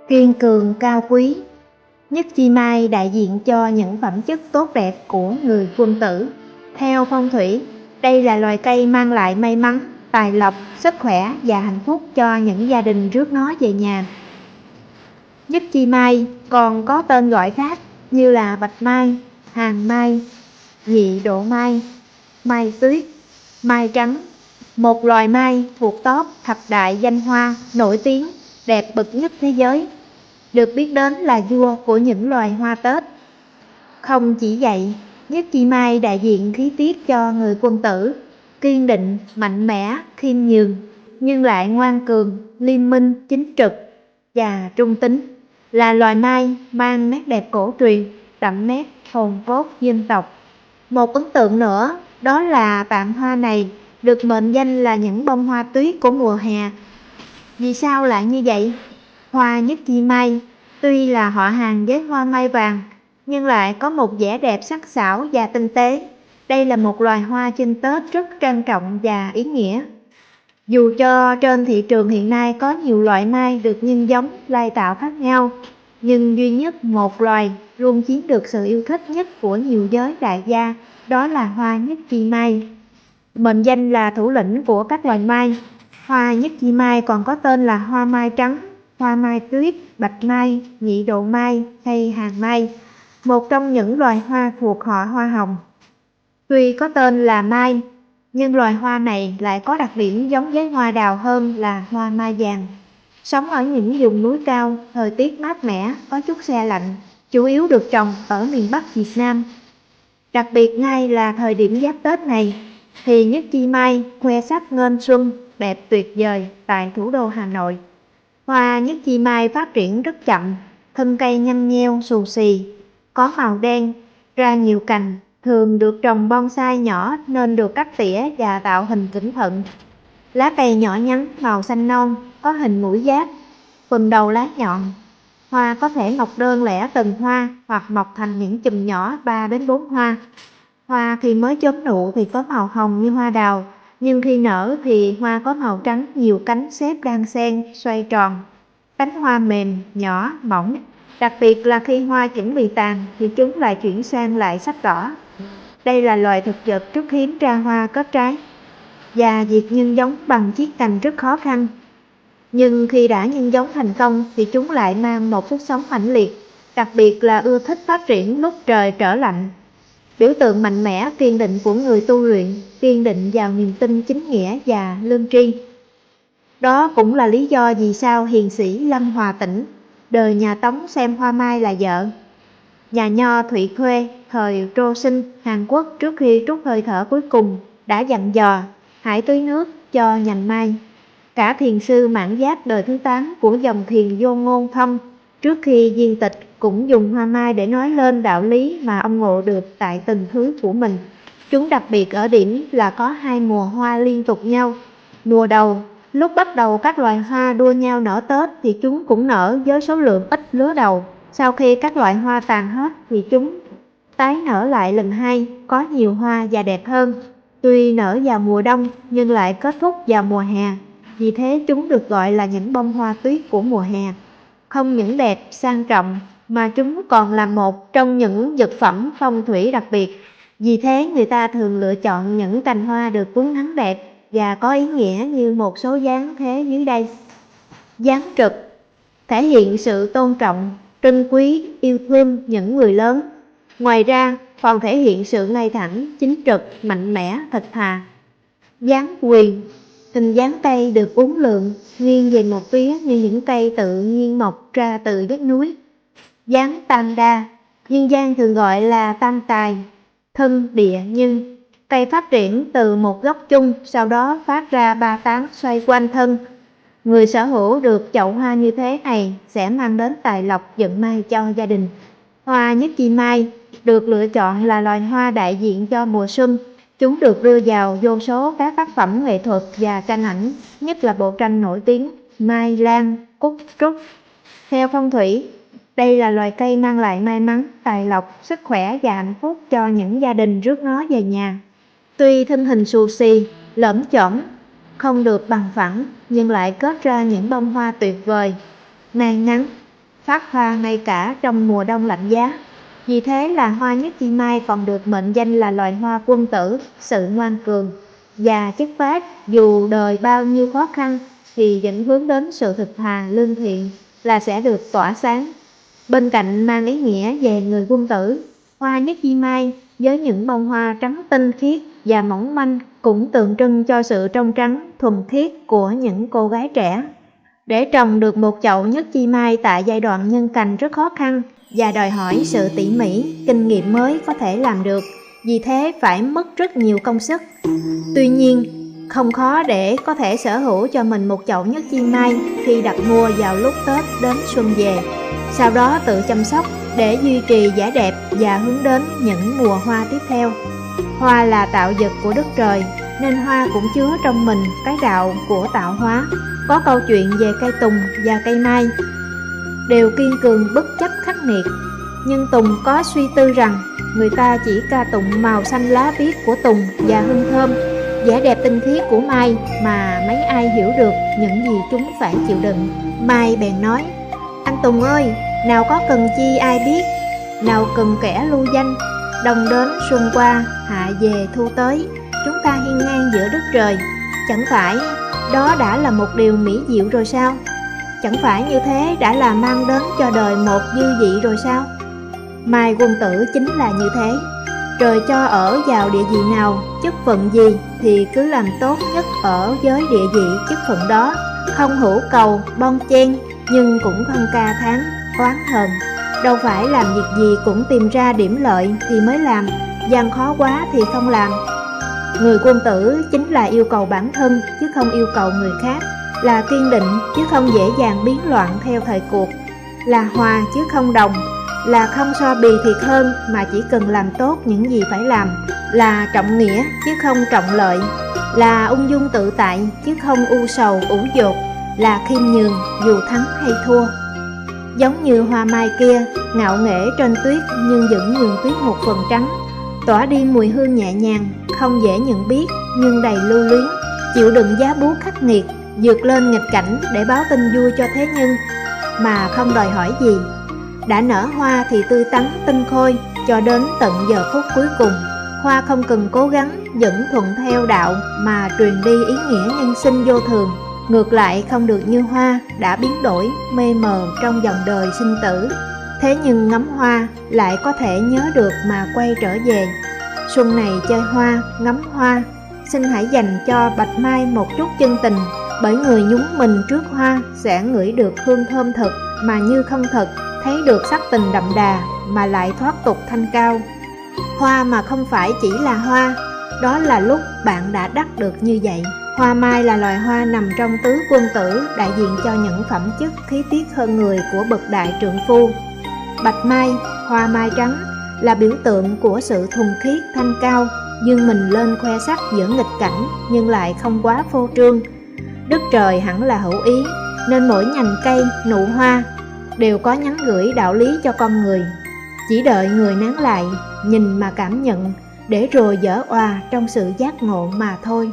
kiên cường cao quý. Nhất chi mai đại diện cho những phẩm chất tốt đẹp của người quân tử. Theo phong thủy, đây là loài cây mang lại may mắn, tài lộc, sức khỏe và hạnh phúc cho những gia đình rước nó về nhà. Nhất chi mai còn có tên gọi khác như là bạch mai, hàng mai, nhị độ mai, mai tuyết, mai trắng. Một loài mai thuộc top thập đại danh hoa nổi tiếng đẹp bậc nhất thế giới, được biết đến là vua của những loài hoa Tết. Không chỉ vậy, nhất chi mai đại diện khí tiết cho người quân tử, kiên định, mạnh mẽ, khiêm nhường, nhưng lại ngoan cường, liêm minh, chính trực và trung tính. Là loài mai mang nét đẹp cổ truyền, đậm nét hồn cốt dân tộc. Một ấn tượng nữa đó là vạn hoa này được mệnh danh là những bông hoa tuyết của mùa hè. Vì sao lại như vậy? Hoa nhất chi mai tuy là họ hàng với hoa mai vàng, nhưng lại có một vẻ đẹp sắc sảo và tinh tế. Đây là một loài hoa chinh Tết rất trang trọng và ý nghĩa. Dù cho trên thị trường hiện nay có nhiều loại mai được nhân giống lai tạo khác nhau, nhưng duy nhất một loài luôn chiếm được sự yêu thích nhất của nhiều giới đại gia, đó là hoa nhất chi mai. Mệnh danh là thủ lĩnh của các loài mai, hoa nhất chi mai còn có tên là hoa mai trắng, hoa mai tuyết, bạch mai, nhị độ mai hay hàng mai, một trong những loài hoa thuộc họ hoa hồng. Tuy có tên là mai, nhưng loài hoa này lại có đặc điểm giống với hoa đào hơn là hoa mai vàng. Sống ở những vùng núi cao, thời tiết mát mẻ, có chút se lạnh, chủ yếu được trồng ở miền Bắc Việt Nam. Đặc biệt ngay là thời điểm giáp Tết này, thì nhất chi mai khoe sắc nghênh xuân, đẹp tuyệt vời tại thủ đô Hà Nội. Hoa nhất chi mai phát triển rất chậm, thân cây nhăn nheo xù xì, có màu đen, ra nhiều cành, thường được trồng bonsai nhỏ nên được cắt tỉa và tạo hình cẩn thận. Lá cây nhỏ nhắn màu xanh non, có hình mũi giáp, phần đầu lá nhọn. Hoa có thể mọc đơn lẻ từng hoa hoặc mọc thành những chùm nhỏ 3 đến 4 hoa. Hoa khi mới chớm nụ thì có màu hồng như hoa đào, nhưng khi nở thì hoa có màu trắng, nhiều cánh xếp đan xen, xoay tròn. Cánh hoa mềm, nhỏ, mỏng. Đặc biệt là khi hoa chuẩn bị tàn thì chúng lại chuyển sang lại sắc đỏ. Đây là loài thực vật rất hiếm ra hoa kết trái, và việc nhân giống bằng chiết cành rất khó khăn. Nhưng khi đã nhân giống thành công thì chúng lại mang một sức sống mãnh liệt, đặc biệt là ưa thích phát triển lúc trời trở lạnh. Biểu tượng mạnh mẽ, kiên định của người tu luyện, kiên định vào niềm tin chính nghĩa và lương tri. Đó cũng là lý do vì sao hiền sĩ Lâm Hòa Tĩnh, đời nhà Tống xem hoa mai là vợ. Nhà nho Thụy Khuê, thời Trô Sinh, Hàn Quốc trước khi trút hơi thở cuối cùng, đã dặn dò, hãy tưới nước cho nhành mai. Cả thiền sư Mãn Giáp đời thứ 8 của dòng thiền Vô Ngôn Thông, trước khi viên tịch cũng dùng hoa mai để nói lên đạo lý mà ông ngộ được tại từng thứ của mình. Chúng đặc biệt ở điểm là có 2 mùa hoa liên tục nhau. Mùa đầu, lúc bắt đầu các loài hoa đua nhau nở Tết thì chúng cũng nở với số lượng ít lứa đầu. Sau khi các loại hoa tàn hết thì chúng tái nở lại lần 2, có nhiều hoa và đẹp hơn. Tuy nở vào mùa đông nhưng lại kết thúc vào mùa hè. Vì thế chúng được gọi là những bông hoa tuyết của mùa hè. Không những đẹp, sang trọng mà chúng còn là một trong những vật phẩm phong thủy đặc biệt. Vì thế người ta thường lựa chọn những cành hoa được cuốn nắng đẹp và có ý nghĩa như một số dáng thế dưới đây. Dáng trực thể hiện sự tôn trọng, trân quý, yêu thương những người lớn. Ngoài ra còn thể hiện sự ngay thẳng, chính trực, mạnh mẽ, thật thà. Dáng quyền, hình dáng cây được uốn lượn, nghiêng về một phía như những cây tự nhiên mọc ra từ vách núi. Dáng tam đa, dân gian thường gọi là tam tài, thân địa nhân. Cây phát triển từ một gốc chung, sau đó phát ra 3 tán xoay quanh thân. Người sở hữu được chậu hoa như thế này sẽ mang đến tài lộc vận may cho gia đình. Hoa nhất chi mai được lựa chọn là loài hoa đại diện cho mùa xuân. Chúng được đưa vào vô số các tác phẩm nghệ thuật và tranh ảnh, nhất là bộ tranh nổi tiếng Mai Lan, Cúc Trúc. Theo phong thủy, đây là loài cây mang lại may mắn, tài lộc, sức khỏe và hạnh phúc cho những gia đình rước nó về nhà. Tuy thân hình xù xì, lởm chởm, không được bằng phẳng, nhưng lại kết ra những bông hoa tuyệt vời, mang nắng, phát hoa ngay cả trong mùa đông lạnh giá. Vì thế là hoa nhất chi mai còn được mệnh danh là loài hoa quân tử, sự ngoan cường và chất phác. Dù đời bao nhiêu khó khăn thì vẫn hướng đến sự thực thà lương thiện là sẽ được tỏa sáng. Bên cạnh mang ý nghĩa về người quân tử, hoa nhất chi mai với những bông hoa trắng tinh khiết và mỏng manh cũng tượng trưng cho sự trong trắng, thuần khiết của những cô gái trẻ. Để trồng được một chậu nhất chi mai tại giai đoạn nhân cành rất khó khăn và đòi hỏi sự tỉ mỉ, kinh nghiệm mới có thể làm được, vì thế phải mất rất nhiều công sức. Tuy nhiên, không khó để có thể sở hữu cho mình một chậu nhất chi mai khi đặt mua vào lúc Tết đến xuân về. Sau đó tự chăm sóc để duy trì vẻ đẹp và hướng đến những mùa hoa tiếp theo. Hoa là tạo vật của đất trời, nên hoa cũng chứa trong mình cái đạo của tạo hóa. Có câu chuyện về cây tùng và cây mai đều kiên cường bất chấp khắc nghiệt, nhưng Tùng có suy tư rằng người ta chỉ ca tụng màu xanh lá biếc của tùng và hương thơm, vẻ đẹp tinh khiết của mai mà mấy ai hiểu được những gì chúng phải chịu đựng. Mai bèn nói: "Anh Tùng ơi, nào có cần chi ai biết, nào cần kẻ lưu danh. Đông đến xuân qua, hạ về thu tới, chúng ta hiên ngang giữa đất trời. Chẳng phải đó đã là một điều mỹ diệu rồi sao? Chẳng phải như thế đã là mang đến cho đời một dư vị rồi sao?" Mai quân tử chính là như thế. Trời cho ở vào địa vị nào, chức phận gì thì cứ làm tốt nhất ở với địa vị chức phận đó, không hữu cầu, bon chen, nhưng cũng không ca thán, oán hờn. Đâu phải làm việc gì cũng tìm ra điểm lợi thì mới làm, gian khó quá thì không làm. Người quân tử chính là yêu cầu bản thân chứ không yêu cầu người khác, là kiên định chứ không dễ dàng biến loạn theo thời cuộc, là hòa chứ không đồng, là không so bì thiệt hơn mà chỉ cần làm tốt những gì phải làm, là trọng nghĩa chứ không trọng lợi, là ung dung tự tại chứ không u sầu ủ dột, là khiêm nhường dù thắng hay thua. Giống như hoa mai kia, ngạo nghễ trên tuyết nhưng vẫn nhường tuyết một phần trắng, tỏa đi mùi hương nhẹ nhàng, không dễ nhận biết nhưng đầy lưu luyến, chịu đựng giá buốt khắc nghiệt, vượt lên nghịch cảnh để báo tin vui cho thế nhân mà không đòi hỏi gì. Đã nở hoa thì tươi tắn tinh khôi cho đến tận giờ phút cuối cùng. Hoa không cần cố gắng vẫn thuận theo đạo mà truyền đi ý nghĩa nhân sinh vô thường. Ngược lại không được như hoa đã biến đổi mê mờ trong dòng đời sinh tử. Thế nhưng ngắm hoa lại có thể nhớ được mà quay trở về. Xuân này chơi hoa, ngắm hoa, xin hãy dành cho bạch mai một chút chân tình, bởi người nhúng mình trước hoa sẽ ngửi được hương thơm thật mà như không thật, thấy được sắc tình đậm đà mà lại thoát tục thanh cao. Hoa mà không phải chỉ là hoa, đó là lúc bạn đã đắc được như vậy. Hoa mai là loài hoa nằm trong tứ quân tử, đại diện cho những phẩm chất khí tiết hơn người của bậc đại trượng phu. Bạch mai, hoa mai trắng, là biểu tượng của sự thuần khiết thanh cao, dương mình lên khoe sắc giữa nghịch cảnh nhưng lại không quá phô trương. Đất trời hẳn là hữu ý, nên mỗi nhành cây, nụ hoa đều có nhắn gửi đạo lý cho con người. Chỉ đợi người nán lại, nhìn mà cảm nhận, để rồi vỡ òa trong sự giác ngộ mà thôi.